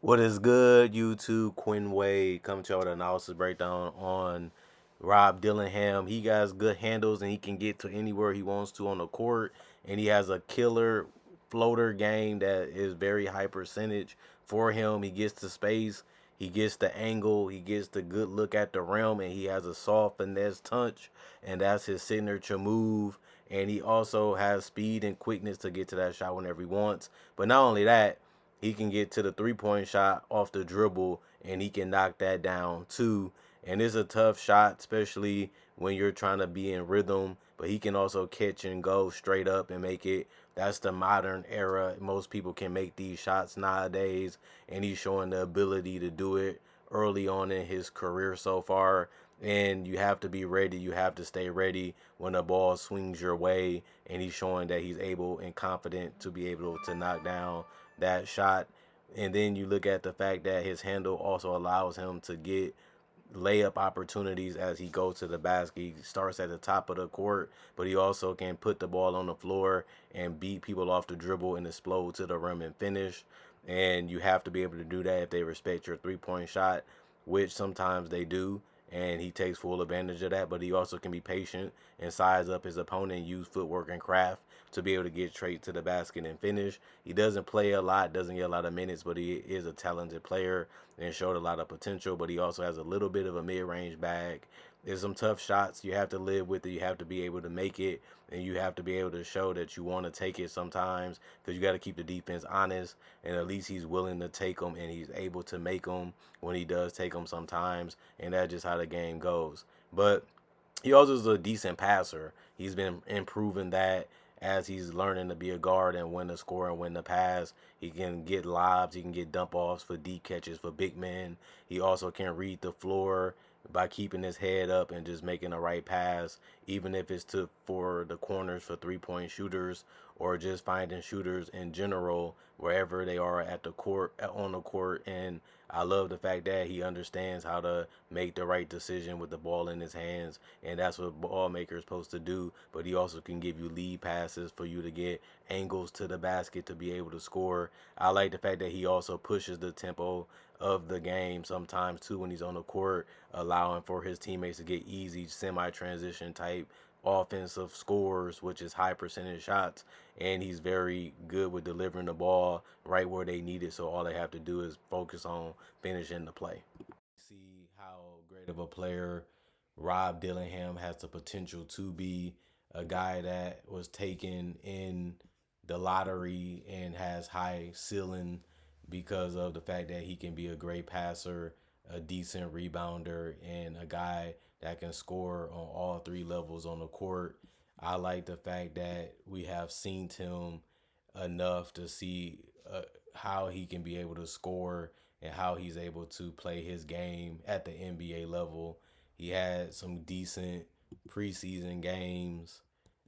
What is good, YouTube? Quinn Wade coming to you with an analysis breakdown on Rob Dillingham. He has good handles and he can get to anywhere he wants to on the court. And he has a killer floater game that is very high percentage for him. He gets the space, he gets the angle, he gets the good look at the rim, and he has a soft finesse touch, and that's his signature move. And he also has speed and quickness to get to that shot whenever he wants. But not only that, he can get to the 3 point shot off the dribble and he can knock that down too. And it's a tough shot, especially when you're trying to be in rhythm. But he can also catch and go straight up and make it. That's the modern era. Most people can make these shots nowadays, and he's showing the ability to do it early on in his career so far. And you have to be ready. You have to stay ready when the ball swings your way. And he's showing that he's able and confident to be able to knock down that shot. And then you look at the fact that his handle also allows him to get layup opportunities as he goes to the basket. He starts at the top of the court, but he also can put the ball on the floor and beat people off the dribble and explode to the rim and finish. And you have to be able to do that if they respect your 3 point shot, which sometimes they do. And he takes full advantage of that, but he also can be patient and size up his opponent, use footwork and craft to be able to get straight to the basket and finish. He doesn't play a lot, doesn't get a lot of minutes, but he is a talented player and showed a lot of potential. But he also has a little bit of a mid-range bag. There's some tough shots. You have to live with it. You have to be able to make it, and you have to be able to show that you want to take it sometimes because you got to keep the defense honest. And at least he's willing to take them, and he's able to make them when he does take them sometimes. And that's just how the game goes. But he also is a decent passer. He's been improving that as he's learning to be a guard and when to score and when to pass. He can get lobs, he can get dump offs for deep catches for big men. He also can read the floor by keeping his head up and just making the right pass, even if it's to for the corners for 3 point shooters or just finding shooters in general wherever they are at the court on the court. And I love the fact that he understands how to make the right decision with the ball in his hands, and that's what ball maker is supposed to do. But he also can give you lead passes for you to get angles to the basket to be able to score. I like the fact that he also pushes the tempo of the game sometimes too when he's on the court, allowing for his teammates to get easy semi-transition type offensive scores, which is high percentage shots, and he's very good with delivering the ball right where they need it. So all they have to do is focus on finishing the play. See how great of a player Rob Dillingham has the potential to be, a guy that was taken in the lottery and has high ceiling because of the fact that he can be a great passer, a decent rebounder, and a guy that can score on all three levels on the court. I like the fact that we have seen him enough to see how he can be able to score and how he's able to play his game at the NBA level. He had some decent preseason games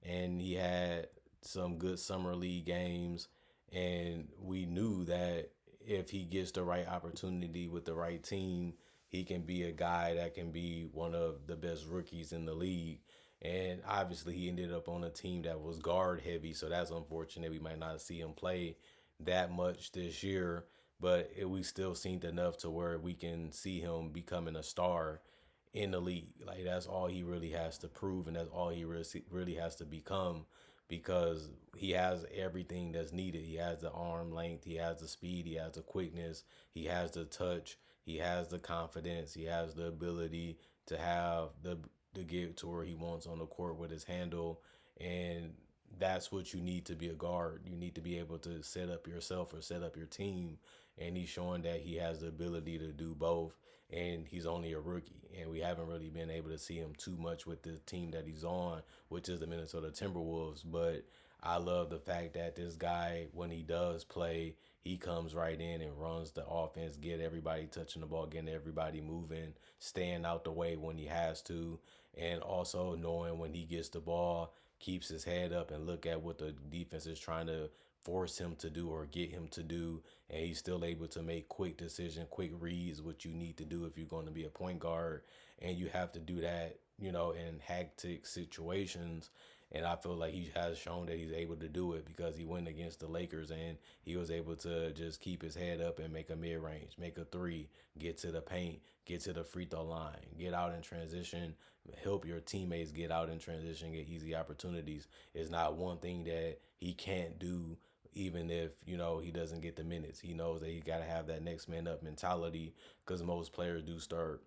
and he had some good summer league games, and we knew that if he gets the right opportunity with the right team, he can be a guy that can be one of the best rookies in the league. And obviously, he ended up on a team that was guard heavy, so that's unfortunate. We might not see him play that much this year, but we still seen enough to where we can see him becoming a star in the league. Like that's all he really has to prove, and that's all he really has to become because he has everything that's needed. He has the arm length, he has the speed, he has the quickness, he has the touch, he has the confidence, he has the ability to have the to get to where he wants on the court with his handle. And that's what you need to be a guard. You need to be able to set up yourself or set up your team. And he's showing that he has the ability to do both. And he's only a rookie. And we haven't really been able to see him too much with the team that he's on, which is the Minnesota Timberwolves. But I love the fact that this guy, when he does play, he comes right in and runs the offense, get everybody touching the ball, getting everybody moving, staying out the way when he has to, and also knowing when he gets the ball, keeps his head up and look at what the defense is trying to force him to do or get him to do, and he's still able to make quick decisions, quick reads, what you need to do if you're going to be a point guard, and you have to do that, in hectic situations. And I feel like he has shown that he's able to do it because he went against the Lakers and he was able to just keep his head up and make a mid range, make a three, get to the paint, get to the free throw line, get out in transition, help your teammates get out in transition, get easy opportunities. It's not one thing that he can't do even if he doesn't get the minutes. He knows that he got to have that next man up mentality because most players do start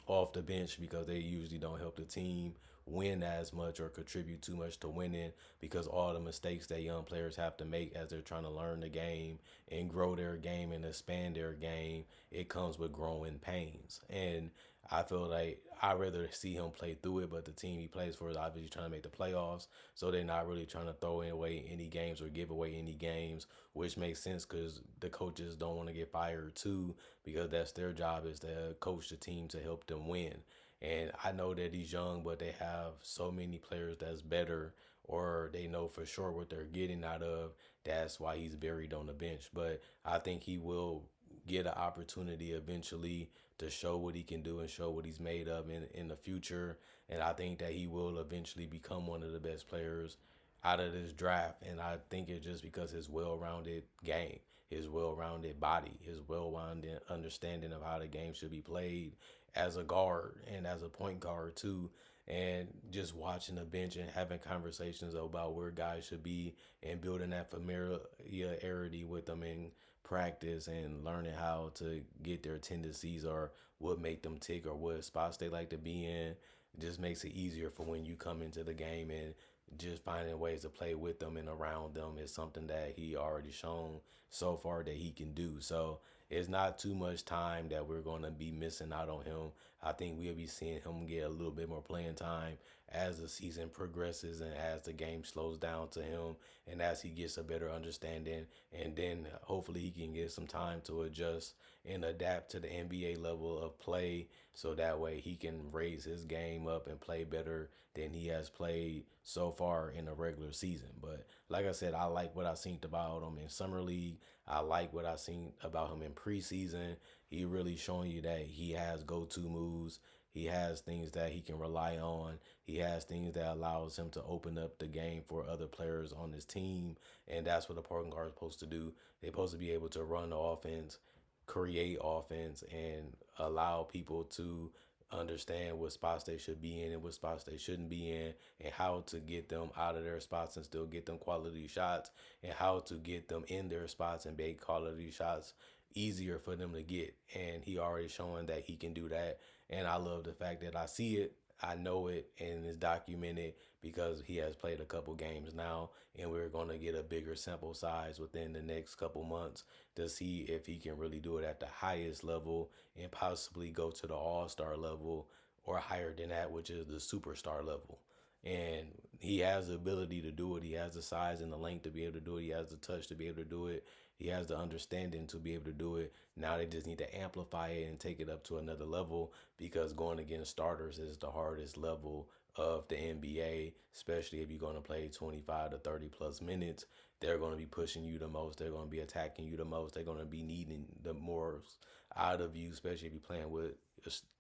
off the bench because they usually don't help the team win as much or contribute too much to winning because all the mistakes that young players have to make as they're trying to learn the game and grow their game and expand their game, it comes with growing pains. And I feel like I'd rather see him play through it, but the team he plays for is obviously trying to make the playoffs, so they're not really trying to throw away any games or give away any games, which makes sense because the coaches don't want to get fired too, because that's their job is to coach the team to help them win. And I know that he's young, but they have so many players that's better, or they know for sure what they're getting out of. That's why he's buried on the bench. But I think he will get an opportunity eventually to show what he can do and show what he's made of in the future. And I think that he will eventually become one of the best players out of this draft. And I think it's just because his well-rounded game, his well-rounded body, his well-rounded understanding of how the game should be played as a guard and as a point guard too. And just watching the bench and having conversations about where guys should be and building that familiarity with them in practice and learning how to get their tendencies or what make them tick or what spots they like to be in just makes it easier for when you come into the game, and just finding ways to play with them and around them is something that he already shown so far that he can do. So it's not too much time that we're going to be missing out on him. I think we'll be seeing him get a little bit more playing time as the season progresses and as the game slows down to him and as he gets a better understanding. And then hopefully he can get some time to adjust and adapt to the NBA level of play, so that way he can raise his game up and play better than he has played so far in the regular season. But like I said, I like what I seen about him in summer league. I like what I seen about him in preseason. He really showing you that he has go-to moves. He has things that he can rely on. He has things that allows him to open up the game for other players on his team. And that's what a point guard is supposed to do. They're supposed to be able to run the offense, create offense, and allow people to understand what spots they should be in and what spots they shouldn't be in, and how to get them out of their spots and still get them quality shots, and how to get them in their spots and make quality shots easier for them to get. And he already showing that he can do that. And I love the fact that I see it, I know it, and it's documented because he has played a couple games now, and we're going to get a bigger sample size within the next couple months to see if he can really do it at the highest level and possibly go to the all-star level or higher than that, which is the superstar level. And he has the ability to do it. He has the size and the length to be able to do it. He has the touch to be able to do it. He has the understanding to be able to do it. Now they just need to amplify it and take it up to another level, because going against starters is the hardest level of the NBA, especially if you're going to play 25 to 30 plus minutes. They're going to be pushing you the most. They're going to be attacking you the most. They're going to be needing the most out of you, especially if you're playing with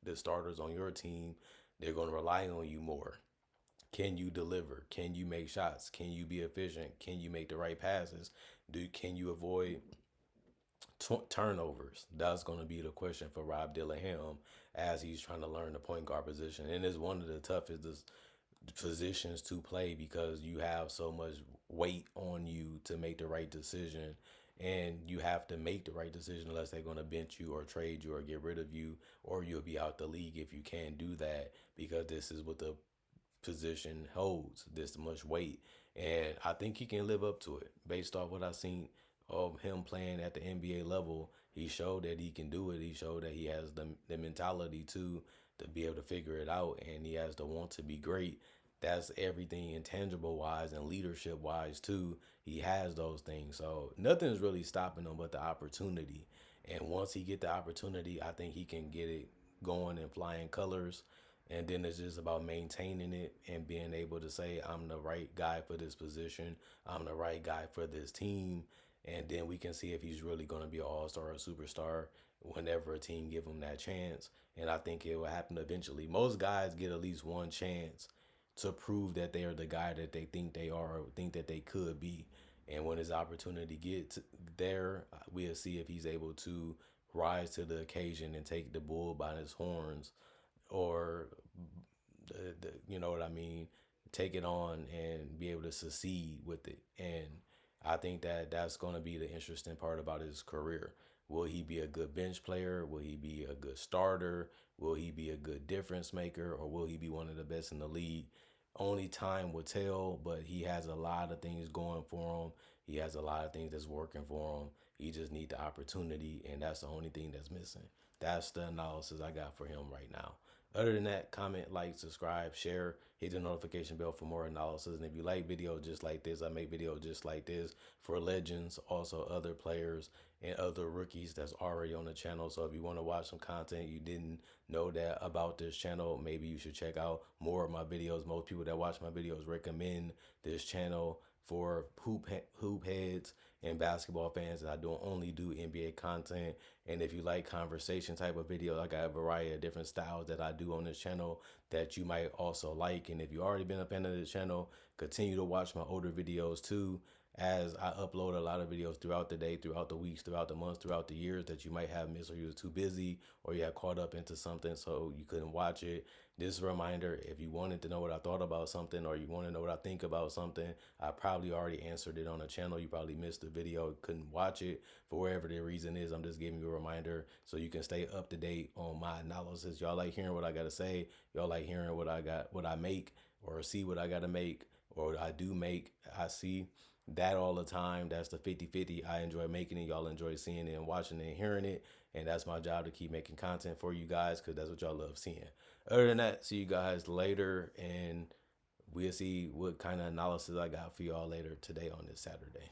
the starters on your team. They're going to rely on you more. Can you deliver? Can you make shots? Can you be efficient? Can you make the right passes? Can you avoid turnovers? That's going to be the question for Rob Dillingham as he's trying to learn the point guard position. And it's one of the toughest positions to play because you have so much weight on you to make the right decision. And you have to make the right decision unless they're going to bench you or trade you or get rid of you, or you'll be out the league if you can't do that, because this is what the position holds, this much weight. And I think he can live up to it based off what I've seen of him playing at the NBA level. He showed that he can do it. He showed that he has the mentality to be able to figure it out, and he has the want to be great. That's everything intangible wise and leadership wise too. He has those things. So nothing's really stopping him but the opportunity. And once he get the opportunity, I think he can get it going in flying colors. And then it's just about maintaining it and being able to say, I'm the right guy for this position. I'm the right guy for this team. And then we can see if he's really going to be an all-star or a superstar whenever a team give him that chance. And I think it will happen eventually. Most guys get at least one chance to prove that they are the guy that they think they are or think that they could be. And when his opportunity gets there, we'll see if he's able to rise to the occasion and take the bull by his horns, or you know what I mean, take it on and be able to succeed with it. And I think that that's going to be the interesting part about his career. Will he be a good bench player? Will he be a good starter? Will he be a good difference maker? Or will he be one of the best in the league? Only time will tell, but he has a lot of things going for him. He has a lot of things that's working for him. He just need the opportunity, and that's the only thing that's missing. That's the analysis I got for him right now. Other than that, comment, like, subscribe, share, hit the notification bell for more analysis. And if you like videos just like this, I make videos just like this for legends, also other players and other rookies that's already on the channel. So if you want to watch some content you didn't know that about this channel, maybe you should check out more of my videos. Most people that watch my videos recommend this channel for hoop heads and basketball fans, and I don't only do NBA content. And if you like conversation type of videos, I got a variety of different styles that I do on this channel that you might also like. And if you already been a fan of the channel, continue to watch my older videos too, as I upload a lot of videos throughout the day, throughout the weeks, throughout the months, throughout the years that you might have missed, or you was too busy, or you had caught up into something so you couldn't watch it. This reminder, if you wanted to know what I thought about something, or you want to know what I think about something, I probably already answered it on the channel. You probably missed the video, couldn't watch it for wherever the reason is. I'm just giving you a reminder so you can stay up to date on my analysis. Y'all like hearing what I got to say. Y'all like hearing what I make, or see what I got to make, or I do make. I see that all the time. That's the 50-50. I enjoy making it. Y'all enjoy seeing it and watching it and hearing it. And that's my job, to keep making content for you guys, because that's what y'all love seeing. Other than that, see you guys later. And we'll see what kind of analysis I got for y'all later today on this Saturday.